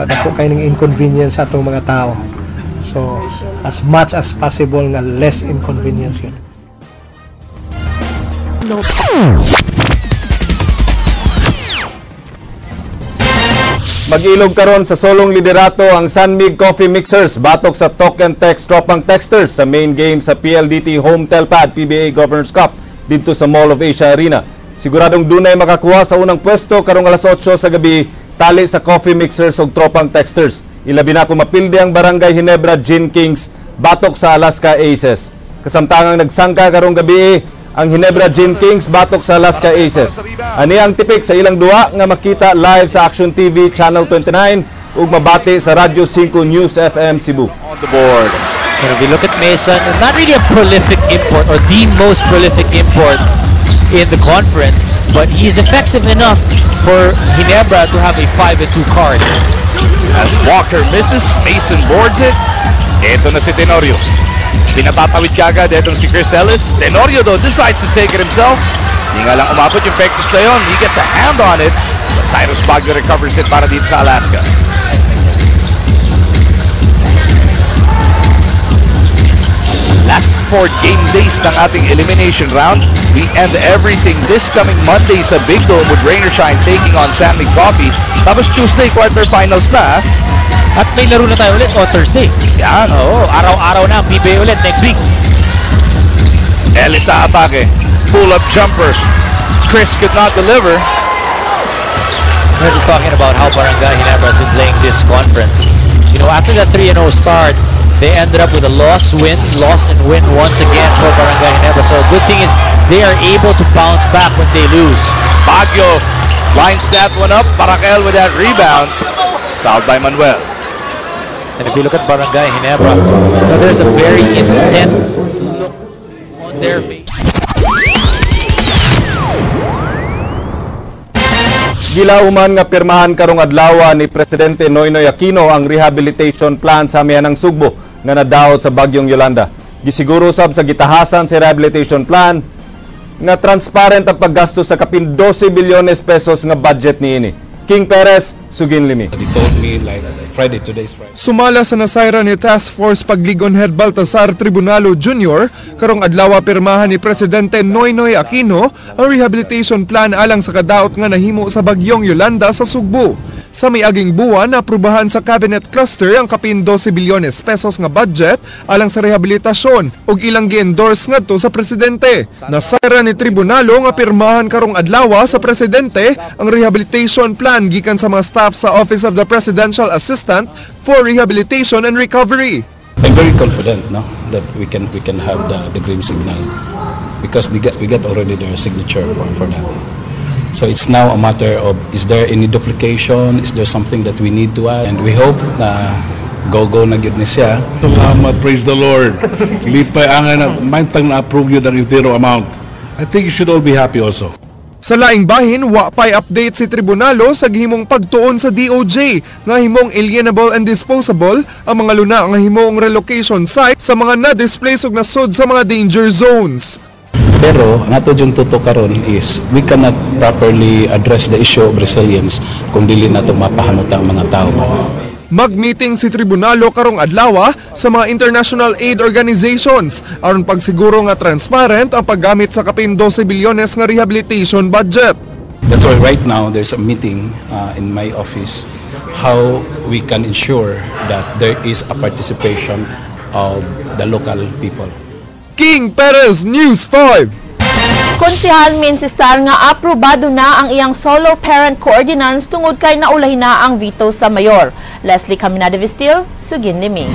dako kay ning inconvenience sa atong mga tao. So as much as possible nga less inconvenience yun. Mag-ilog karon sa solong liderato ang Sanmig Coffee Mixers batok sa Talk and Text Tropang Texters sa main game sa PLDT Home Telpad PBA Governors Cup dito sa Mall of Asia Arena. Siguradong dunay makakuha sa unang pwesto karong alas 8 sa gabi tali sa Coffee Mixers ug Tropang Texters. Ilabi na kung mapildi ang Barangay Ginebra Gin Kings batok sa Alaska Aces. Kasamtangang nagsangka karong gabi ang Ginebra Gin Kings batok sa Alaska Aces. Ani ang tipik sa ilang duwa nga makita live sa Action TV Channel 29 ug mabati sa Radyo 5 News FM Cebu. On the board. And if we look at Mason, not really a prolific import or the most prolific import in the conference, but he is effective enough for Ginebra to have a 5-2 card. As Walker misses, Mason boards it. Ito na si Tenorio. Pinatatawid kagad itong si Chris Ellis. Tenorio though decides to take it himself. Hindi nga lang umabot yung Pectus Leon. He gets a hand on it. But Cyrus Baguio recovers it para dito sa Alaska. Last 4 game days ng ating elimination round. We end everything this coming Monday sa Big Dome with Rain or Shine taking on Sanmig Coffee. Tapos Tuesday, quarterfinals na. At may laro na tayo ulit on Thursday. Yan. Oo, araw-araw na ang PBA ulit next week. Ellis sa atake. Pull-up jumper. Chris could not deliver. We're just talking about how Barangay Ginebra has been playing this conference. You know, after that 3-0 start, they ended up with a loss and win once again for Barangay Ginebra. So the good thing is they are able to bounce back when they lose. Baguio lines that one up. Parakel with that rebound. Fouled by Manuel. And if you look at Barangay Ginebra, there's a very intense look on their face. Gilauman nga pirmahan karong adlaw ni Presidente Noynoy Aquino ang rehabilitation plan sa Mianang Sugbo nga nadaot sa Bagyong Yolanda. Gisiguro sab sa gitahasan sa rehabilitation plan nga transparent ang paggasto sa kapin 12 bilyones pesos nga budget niini. King Perez, Sugin Limi. They told me like Friday, today's Friday. Sumala sa nasayra ni Task Force Pagligon Head Baltasar Tribunalo Jr. karong adlaw pirmahan ni Presidente Noynoy Aquino ang rehabilitation plan alang sa kadaot nga nahimo sa Bagyong Yolanda sa Sugbo. Sa miaging buwan, aprubahan sa Cabinet Cluster ang kapin 12 bilyones pesos nga budget alang sa rehabilitasyon ug ilang gi-endorse ngadto sa Presidente. Nasayra ni Tribunalo nga pirmahan karong adlaw sa Presidente ang rehabilitation plan gikan sa mga staff sa Office of the Presidential Assistant for Rehabilitation and Recovery. I'm very confident, no, that we can have the green signal because we got already their signature for that. So it's now a matter of, is there any duplication? Is there something that we need to add? And we hope na go na gyud ni siya. Salamat, praise the Lord. Lipay angan at maintang na-approve yun ang entero amount. I think you should all be happy also. Sa laing bahin, wa pay update si tribunalo sa gihimong pagtuon sa DOJ nga himong alienable and disposable ang mga luna nga himong relocation site sa mga na-displace ug nasod sa mga danger zones. Pero ang ato yung tuto karon is we cannot properly address the issue of resilience kung dili nato mapahamuta ang mga tao. Mag-meeting si tribunalo karong adlaw sa mga international aid organizations aron pagsiguro nga transparent ang paggamit sa kapin 12 bilyones nga rehabilitation budget. That's why right now there's a meeting in my office how we can ensure that there is a participation of the local people. King Perez, News 5. Konsehal minsistar nga aprobado na ang iyang solo parent co-ordinance tungod kay naulahin na ang veto sa mayor. Leslie Caminada Vistil, Sugin Liming.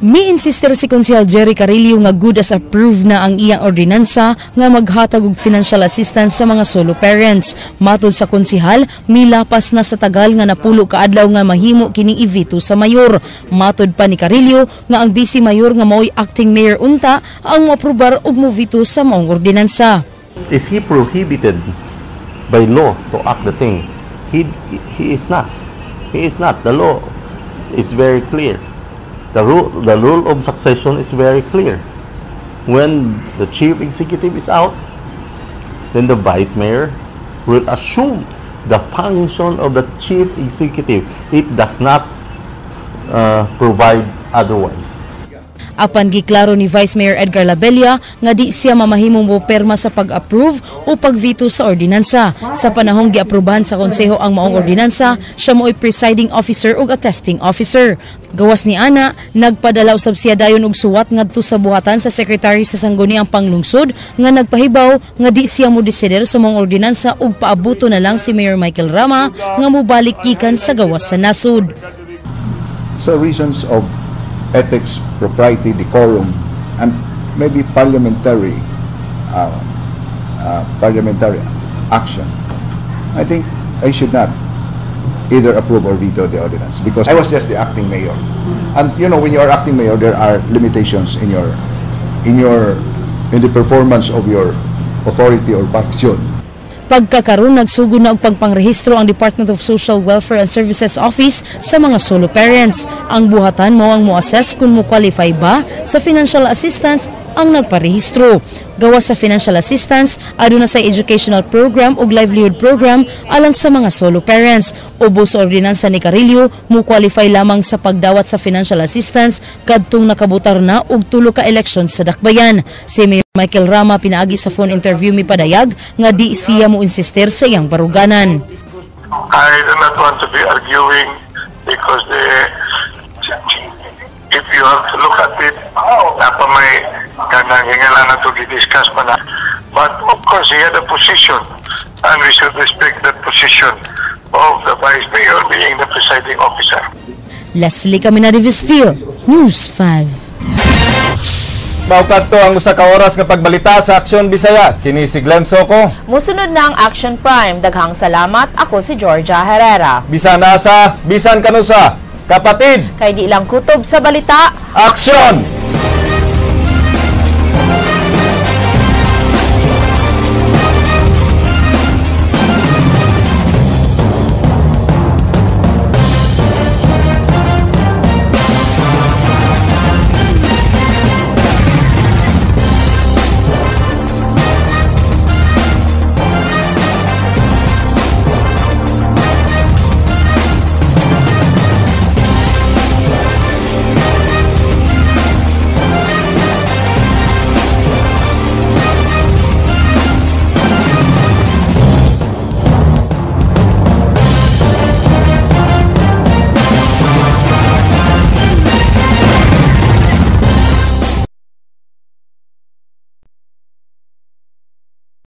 Mi-insister si Konsehal Jerry Carillo nga good as approved na ang iyang ordinansa nga maghatag og financial assistance sa mga solo parents. Matod sa konsehal, milapas na sa tagal nga napulo ka adlaw nga mahimo kining i-veto sa mayor. Matod pa ni Carillo nga ang vice mayor nga mao'y acting mayor unta ang moaprobar og mo-veto sa maong ordinansa. Is he prohibited by law to act the same? He is not. He is not. The law is very clear. The rule of succession is very clear. When the chief executive is out, then the vice mayor will assume the function of the chief executive. It does not provide otherwise. Apan giklaro ni Vice Mayor Edgar Labella nga di siya mamahimong moperma sa pag-approve o pag-veto sa ordinansa. Sa panahong giaprobahan sa konseho ang maong ordinansa, siya mo'y presiding officer o attesting officer. Gawas ni ana, nagpadala usab siya dayon og suwat ngadto sa buhatan sa sekretary sa Sangguniang Panglungsod nga nagpahibaw nga di siya mo desider sa maong ordinansa ug paabuto na lang si Mayor Michael Rama nga mobalik gikan sa gawas sa nasud. So reasons of ethics, propriety, decorum, and maybe parliamentary action, I think I should not either approve or veto the ordinance because I was just the acting mayor, and you know when you are acting mayor, there are limitations in the performance of your authority or function. Pagkakaroon nagsugod na og pagpangrehistro ang Department of Social Welfare and Services Office sa mga solo parents. Ang buhatan mo ang mo-assess kung mo-qualify ba sa financial assistance ang nagparehistro. Gawas sa financial assistance, aduna sa educational program o livelihood program alang sa mga solo parents. Ubos sa ordinansa ni Carillo, mo-qualify lamang sa pagdawat sa financial assistance kadtong nakabutar na og tulo ka election sa Dakbayan. Si Mayor Michael Rama pinaagi sa phone interview mi padayag nga di siya mo insister sa iyang baruganan. I do not want to be arguing because if you have to look at it, dapat may hingalan na to discuss pa na. But of course, he had a position and we should respect that position of the Vice Mayor being the presiding officer. Leslie Caminada Vistil, News 5. Maukadto ang usa ka oras nga pagbalita sa Aksyon Bisaya. Kini si Glenn Soco. Musunod na ang Action Prime. Daghang salamat. Ako si Georgia Herrera. Bisan asa, bisan kanusa. Kapatid, kay di lang kutob sa balita. Aksyon!